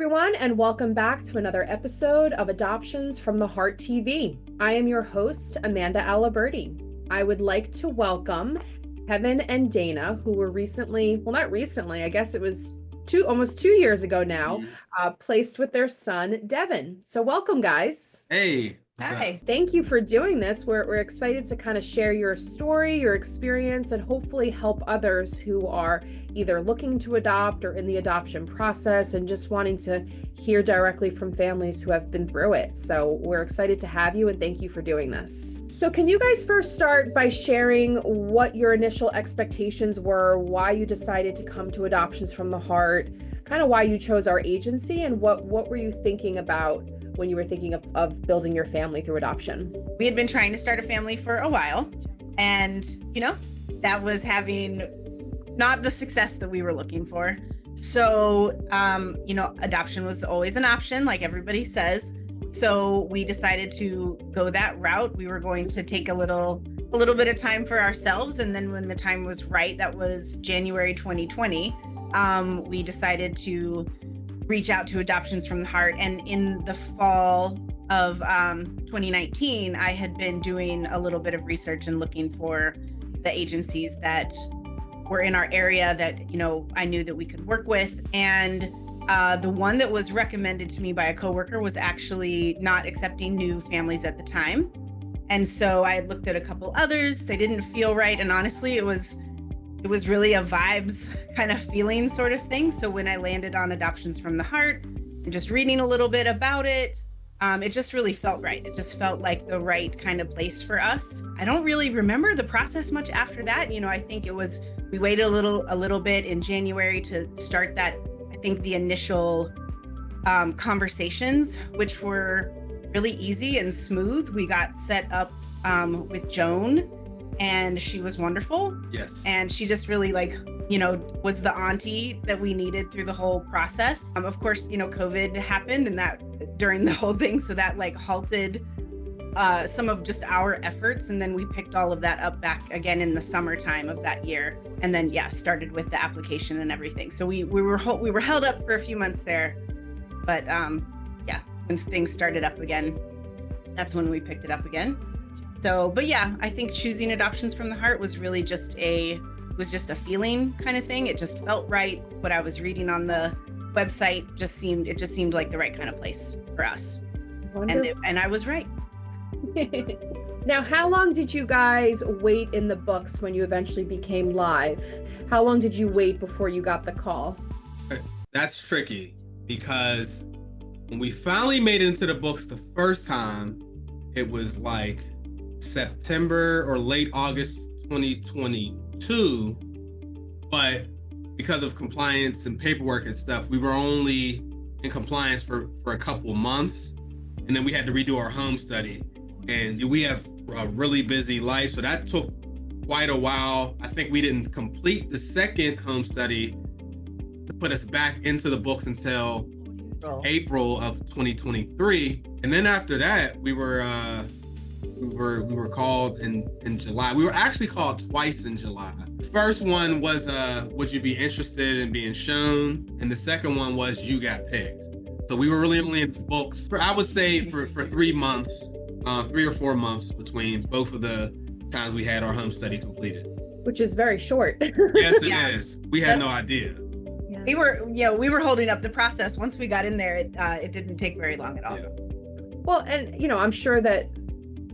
everyone, and welcome back to another episode of Adoptions from the Heart TV. I am your host, Amanda Aliberti. I would like to welcome Kevin and Dana, who were recently, well, not recently, I guess it was almost 2 years ago now, placed with their son, Devin. So welcome, guys. Hey. Hi. Thank you for doing this. We're excited to kind of share your story, your experience, and hopefully help others who are either looking to adopt or in the adoption process and just wanting to hear directly from families who have been through it. So we're excited to have you and thank you for doing this. So can you guys first start by sharing what your initial expectations were, why you decided to come to Adoptions from the Heart, kind of why you chose our agency, and what were you thinking about when you were thinking of building your family through adoption? We had been trying to start a family for a while, and that was having not the success that we were looking for. So adoption was always an option, like everybody says. So we decided to go that route. We were going to take a little bit of time for ourselves, and then when the time was right, that was January 2020, we decided to reach out to Adoptions from the Heart. And in the fall of 2019, I had been doing a little bit of research and looking for the agencies that were in our area that I knew that we could work with. And the one that was recommended to me by a coworker was actually not accepting new families at the time. And so I had looked at a couple others. They didn't feel right. And honestly, it was really a vibes kind of feeling sort of thing. So when I landed on Adoptions from the Heart and just reading a little bit about it, it just really felt right. It just felt like the right kind of place for us. I don't really remember the process much after that. I think we waited a little bit in January to start that. I think the initial conversations, which were really easy and smooth. We got set up with Joan, and she was wonderful. Yes. And she just really was the auntie that we needed through the whole process. Of course, COVID happened and that during the whole thing. So that halted some of just our efforts. And then we picked all of that up back again in the summertime of that year. And then, started with the application and everything. So we were held up for a few months there, but when things started up again, that's when we picked it up again. So, but I think choosing Adoptions from the Heart was really just a feeling kind of thing. It just felt right. What I was reading on the website just seemed like the right kind of place for us. And I was right. Now, how long did you guys wait in the books when you eventually became live? How long did you wait before you got the call? That's tricky because when we finally made it into the books the first time, it was like September or late August 2022, but because of compliance and paperwork and stuff, we were only in compliance for a couple of months, and then we had to redo our home study, and we have a really busy life, so that took quite a while. I think we didn't complete the second home study to put us back into the books until April of 2023, and then after that we were called in July. We were actually called twice in July. The first one was, would you be interested in being shown? And the second one was, you got picked. So we were really only in the books for, I would say, for 3 months, 3 or 4 months between both of the times we had our home study completed. Which is very short. Yes, it is. We had no idea. Yeah. We were holding up the process. Once we got in there, it didn't take very long at all. Yeah. Well, and I'm sure that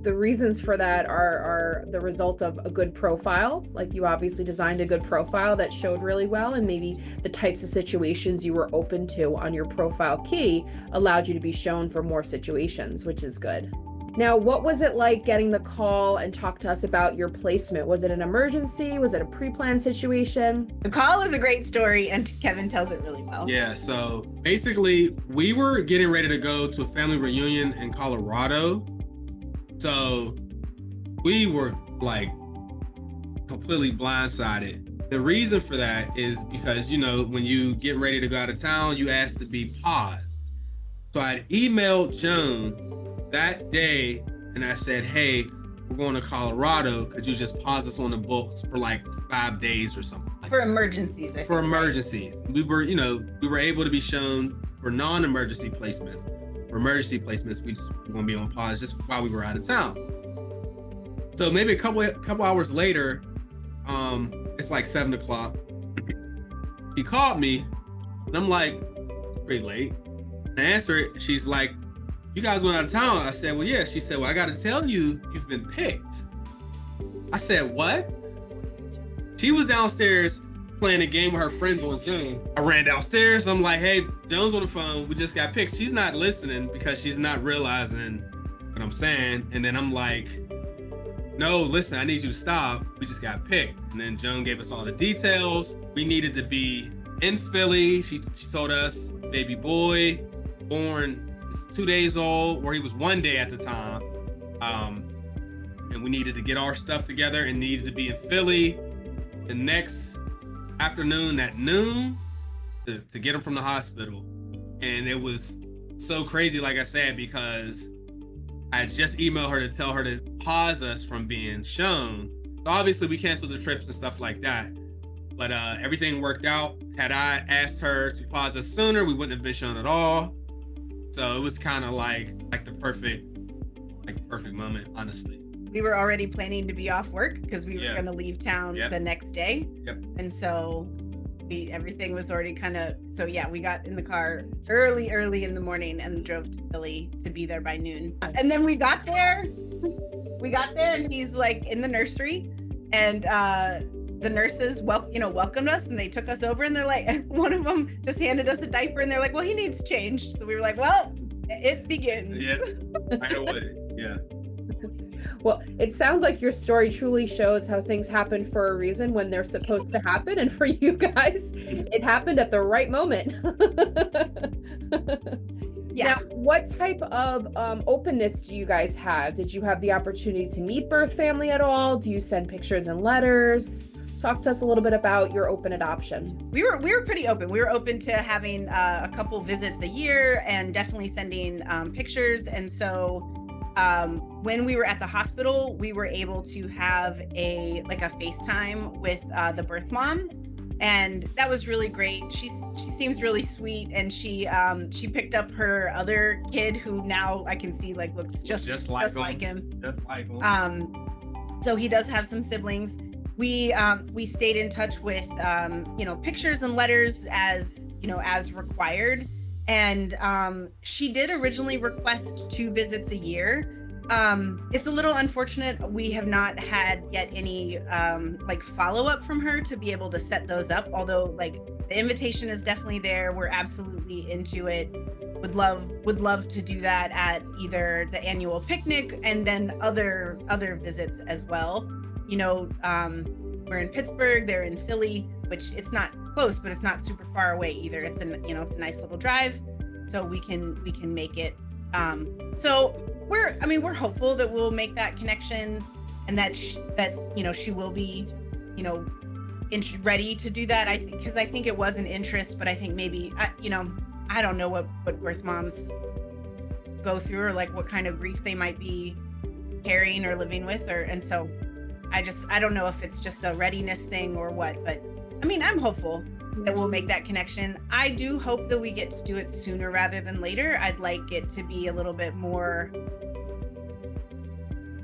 the reasons for that are the result of a good profile. Like, you obviously designed a good profile that showed really well, and maybe the types of situations you were open to on your profile key allowed you to be shown for more situations, which is good. Now, what was it like getting the call and talk to us about your placement? Was it an emergency? Was it a pre-planned situation? The call is a great story, and Kevin tells it really well. Yeah, so basically we were getting ready to go to a family reunion in Colorado. So we were completely blindsided. The reason for that is because, when you get ready to go out of town, you ask to be paused. So I emailed Joan that day and I said, hey, we're going to Colorado. Could you just pause us on the books for 5 days or something? For emergencies. For emergencies. We were able to be shown for non-emergency placements. For emergency placements, we just were gonna be on pause just while we were out of town. So maybe a couple hours later, it's like 7 o'clock. She called me, and I'm like, it's pretty late. And I answer it. She's like, you guys went out of town. I said, well, yeah. She said, well, I got to tell you, you've been picked. I said, what? She was downstairs playing a game with her friends on Zoom. I ran downstairs. I'm like, hey, Joan's on the phone. We just got picked. She's not listening because she's not realizing what I'm saying. And then I'm like, no, listen, I need you to stop. We just got picked. And then Joan gave us all the details. We needed to be in Philly. She told us baby boy born 2 days old, or he was 1 day at the time. And we needed to get our stuff together and needed to be in Philly the next afternoon at noon to get him from the hospital. And it was so crazy, like I said, because I just emailed her to tell her to pause us from being shown. So obviously we canceled the trips and stuff like that, but everything worked out. Had I asked her to pause us sooner, we wouldn't have been shown at all. So it was kind of like the perfect moment, honestly. We were already planning to be off work because we were going to leave town the next day. Yep. And so everything was already kind of, we got in the car early in the morning and drove to Philly to be there by noon. And then we got there and he's like in the nursery, and the nurses welcomed us, and they took us over, and they're like, one of them just handed us a diaper, and they're like, well, he needs changed. So we were like, well, it begins. Yeah, right away. Yeah. Well, it sounds like your story truly shows how things happen for a reason when they're supposed to happen. And for you guys, it happened at the right moment. Yeah. Now, what type of openness do you guys have? Did you have the opportunity to meet birth family at all? Do you send pictures and letters? Talk to us a little bit about your open adoption. We were pretty open. We were open to having a couple visits a year and definitely sending pictures. And so when we were at the hospital, we were able to have a FaceTime with the birth mom, and that was really great. She seems really sweet, and she picked up her other kid who now I can see looks just like him. So he does have some siblings. We stayed in touch with pictures and letters as required. And she did originally request 2 visits a year. It's a little unfortunate. We have not had yet any follow-up from her to be able to set those up. Although the invitation is definitely there. We're absolutely into it. Would love to do that at either the annual picnic and then other visits as well. We're in Pittsburgh, they're in Philly, which it's not close, but it's not super far away either. It's it's a nice little drive, so we can make it. So we're hopeful that we'll make that connection, and that she will be ready to do that. I think it was an interest, but I think maybe I don't know what birth moms go through, or what kind of grief they might be carrying or living with, and so I don't know if it's just a readiness thing or what, but I'm hopeful that we'll make that connection. I do hope that we get to do it sooner rather than later. I'd like it to be a little bit more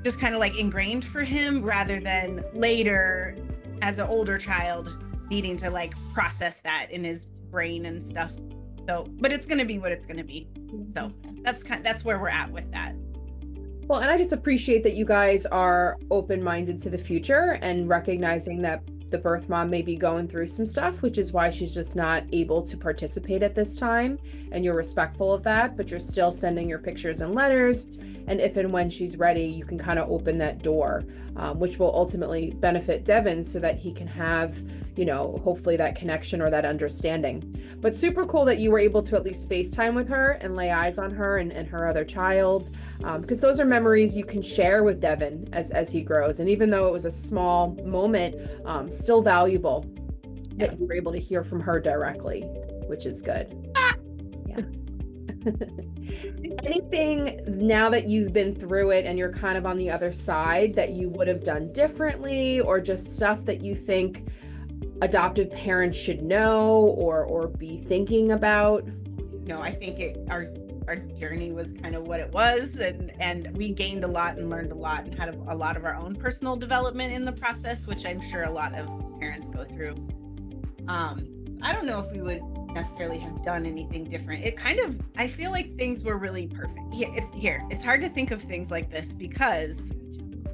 just kind of ingrained for him, rather than later as an older child needing to process that in his brain and stuff. So, but it's going to be what it's going to be. So that's where we're at with that. Well, and I just appreciate that you guys are open-minded to the future and recognizing that the birth mom may be going through some stuff, which is why she's just not able to participate at this time. And you're respectful of that, but you're still sending your pictures and letters. And if and when she's ready, you can kind of open that door, which will ultimately benefit Devin so that he can have, hopefully that connection or that understanding. But super cool that you were able to at least FaceTime with her and lay eyes on her and her other child, because those are memories you can share with Devin as he grows. And even though it was a small moment, still valuable that you were able to hear from her directly, which is good. Yeah. Anything now that you've been through it and you're kind of on the other side that you would have done differently, or just stuff that you think adoptive parents should know or be thinking about? I think our journey was kind of what it was, and we gained a lot and learned a lot and had a lot of our own personal development in the process, which I'm sure a lot of parents go through. I don't know if we would necessarily have done anything different. I feel like things were really perfect. It's hard to think of things like this, because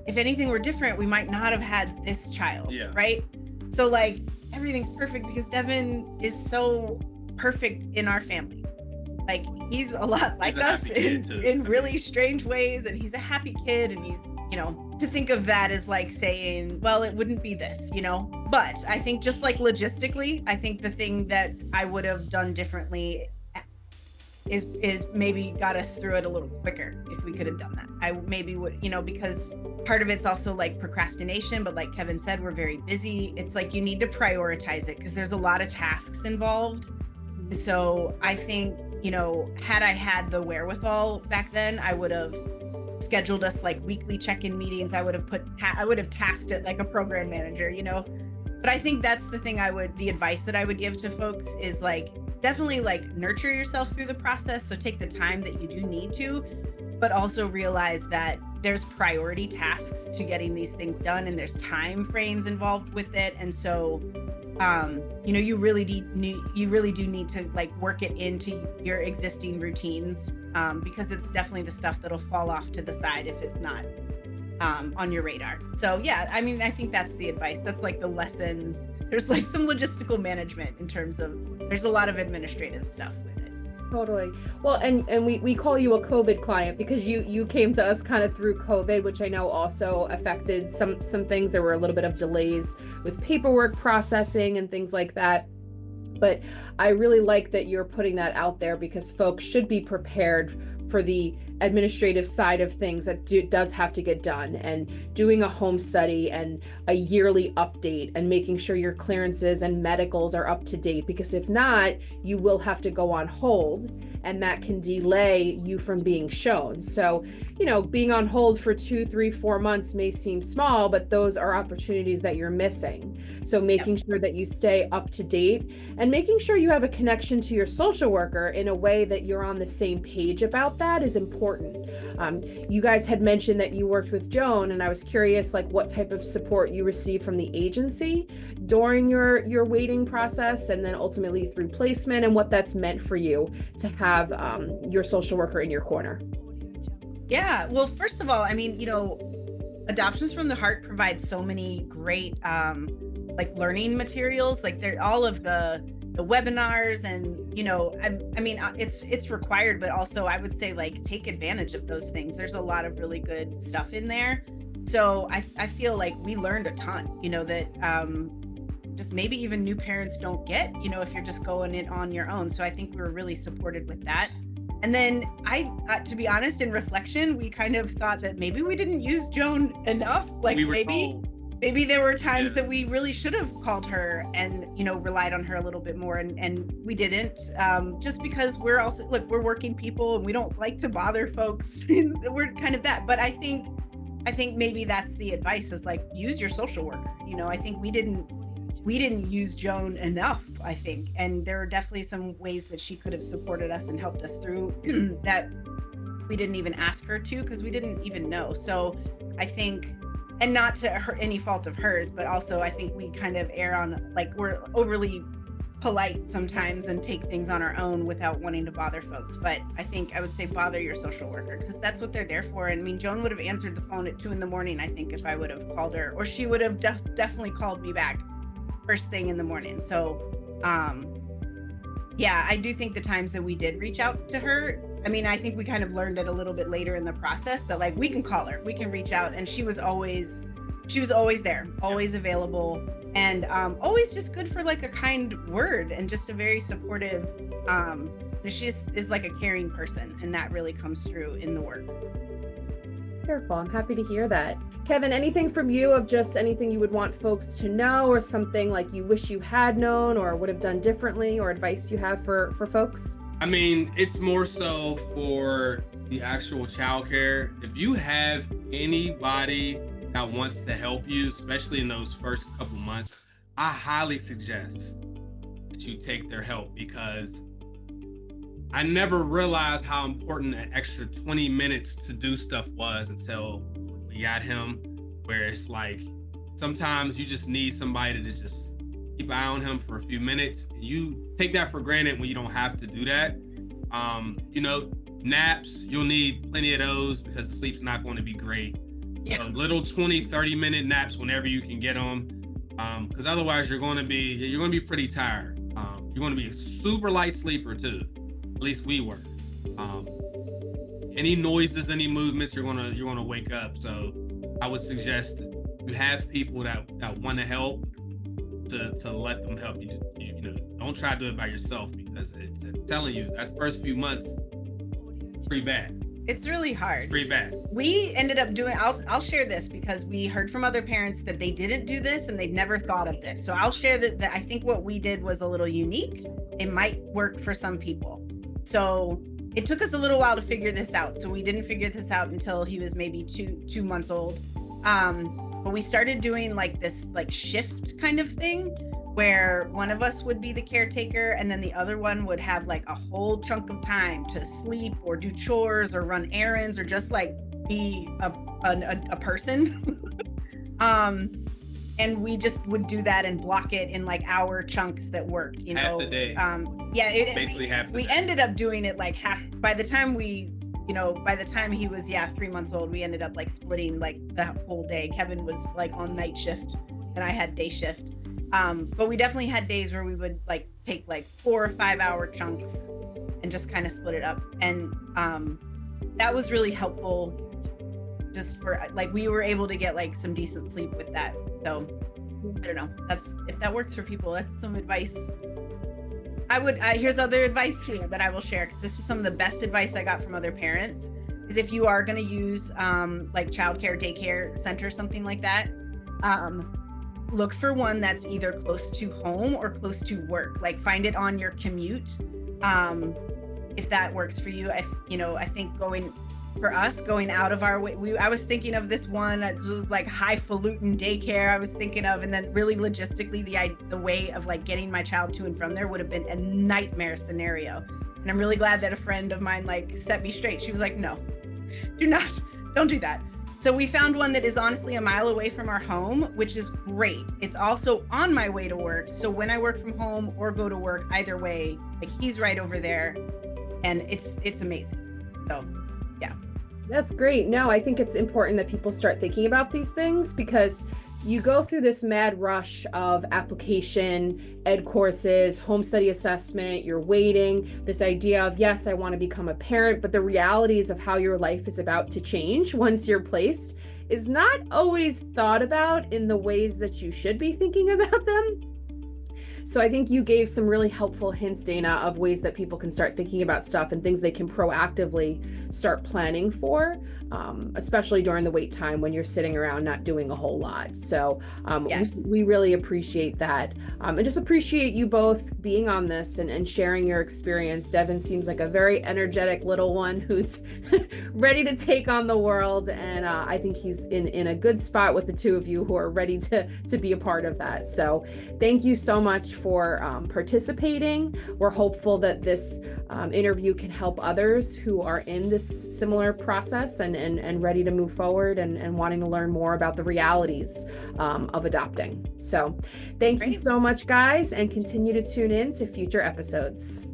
if anything were different, we might not have had this child, right? So like everything's perfect because Devin is so perfect in our family. Like he's a lot like us in really strange ways, and he's a happy kid, and he's, to think of that as like saying, well, it wouldn't be this, but I think just like logistically, I think the thing that I would have done differently is maybe got us through it a little quicker. If we could have done that, I maybe would, because part of it's also like procrastination, but like Kevin said, we're very busy. It's like you need to prioritize it because there's a lot of tasks involved. And so I think, had I had the wherewithal back then, I would have scheduled us like weekly check-in meetings. I would have tasked it like a program manager, but I think that's the advice that I would give to folks is like, definitely like nurture yourself through the process. So take the time that you do need to, but also realize that there's priority tasks to getting these things done, and there's time frames involved with it. And so, you really do need to like work it into your existing routines, because it's definitely the stuff that'll fall off to the side if it's not on your radar. So yeah, I mean, I think that's the advice. That's like the lesson. There's like some logistical management in terms of, there's a lot of administrative stuff with it. Totally. Well, and we call you a COVID client because you came to us kind of through COVID, which I know also affected some things. There were a little bit of delays with paperwork processing and things like that. But I really like that you're putting that out there, because folks should be prepared for the administrative side of things that does have to get done, and doing a home study and a yearly update and making sure your clearances and medicals are up to date, because if not, you will have to go on hold, and that can delay you from being shown. So, being on hold for 2, 3, 4 months may seem small, but those are opportunities that you're missing. So making sure that you stay up to date, and making sure you have a connection to your social worker in a way that you're on the same page about that is important. You guys had mentioned that you worked with Joan, and I was curious like what type of support you received from the agency during your waiting process, and then ultimately through placement, and what that's meant for you to have your social worker in your corner. Yeah, well, first of all, I mean, Adoptions from the Heart provides so many great like learning materials. Like they're all of the webinars, and I mean it's required, but also I would say like take advantage of those things. There's a lot of really good stuff in there. So I feel like we learned a ton, that just maybe even new parents don't get, if you're just going in on your own. So I think we were really supported with that. And then to be honest, in reflection, we kind of thought that maybe we didn't use Joan enough. Like maybe there were times that we really should have called her and, relied on her a little bit more, and we didn't, just because we're working people and we don't like to bother folks. We're kind of that. But I think maybe that's the advice, is like, use your social worker. I think we didn't use Joan enough, I think. And there are definitely some ways that she could have supported us and helped us through that we didn't even ask her to, because we didn't even know. So I think, and not to any fault of hers, but also I think we kind of err on, like, we're overly polite sometimes and take things on our own without wanting to bother folks. But I think I would say bother your social worker, because that's what they're there for. And I mean, Joan would have answered the phone at 2 a.m, I think, if I would have called her, or she would have definitely called me back first thing in the morning. So yeah, I do think the times that we did reach out to her, I mean, I think we kind of learned it a little bit later in the process that like we can call her, we can reach out, and she was always there, always available, and always just good for like a kind word and just a very supportive, she just is like a caring person, and that really comes through in the work. Wonderful. I'm happy to hear that. Kevin, anything from you, of just anything you would want folks to know, or something like you wish you had known or would have done differently, or advice you have for folks? I mean, it's more so for the actual childcare. If you have anybody that wants to help you, especially in those first couple months, I highly suggest that you take their help, because I never realized how important an extra 20 minutes to do stuff was until we got him, where it's like, sometimes you just need somebody to just keep an eye on him for a few minutes. You take that for granted when you don't have to do that. You know, naps, you'll need plenty of those because the sleep's not going to be great. So little 20, 30-minute naps whenever you can get them. Because otherwise you're going to be pretty tired. You're going to be a super light sleeper too. At least we were. Any noises, any movements, you're gonna wake up. So I would suggest that you have people that want to help to let them help you. You know, don't try to do it by yourself, because I'm telling you, that first few months, pretty bad. It's really hard. It's pretty bad. We ended up doing, I'll share this because we heard from other parents that they didn't do this and they'd never thought of this. So I'll share that I think what we did was a little unique. It might work for some people. So it took us a little while to figure this out. So we didn't figure this out until he was maybe two months old. But we started doing like this like shift kind of thing, where one of us would be the caretaker and then the other one would have like a whole chunk of time to sleep or do chores or run errands or just like be a person. And we just would do that and block it in like hour chunks that worked, you know. Half the day. Basically half the day. We ended up doing it like half. By the time he was 3 months old, we ended up like splitting like the whole day. Kevin was like on night shift and I had day shift. But we definitely had days where we would like take like 4 or 5 hour chunks and just kind of split it up. And that was really helpful, just for like, we were able to get like some decent sleep with that. So I don't know, if that works for people, that's some advice. Here's other advice too that I will share, because this was some of the best advice I got from other parents, is if you are going to use like childcare, daycare center, something like that, look for one that's either close to home or close to work. Like find it on your commute. If that works for you. I think going out of our way, I was thinking of this one that was like highfalutin daycare I was thinking of, and then really logistically the way of like getting my child to and from there would have been a nightmare scenario. And I'm really glad that a friend of mine like set me straight. She was like, no, don't do that. So we found one that is honestly a mile away from our home, which is great. It's also on my way to work. So when I work from home or go to work, either way, like he's right over there, and it's amazing. So yeah. That's great. No, I think it's important that people start thinking about these things, because you go through this mad rush of application, ed courses, home study assessment, you're waiting, this idea of, yes, I want to become a parent, but the realities of how your life is about to change once you're placed is not always thought about in the ways that you should be thinking about them. So I think you gave some really helpful hints, Dana, of ways that people can start thinking about stuff and things they can proactively start planning for, especially during the wait time when you're sitting around not doing a whole lot. So yes. we really appreciate that. And just appreciate you both being on this and sharing your experience. Devin seems like a very energetic little one who's ready to take on the world. And I think he's in a good spot with the two of you who are ready to be a part of that. So thank you so much for participating. We're hopeful that this interview can help others who are in this similar process and ready to move forward and wanting to learn more about the realities of adopting. So thank you so much, guys, and continue to tune in to future episodes.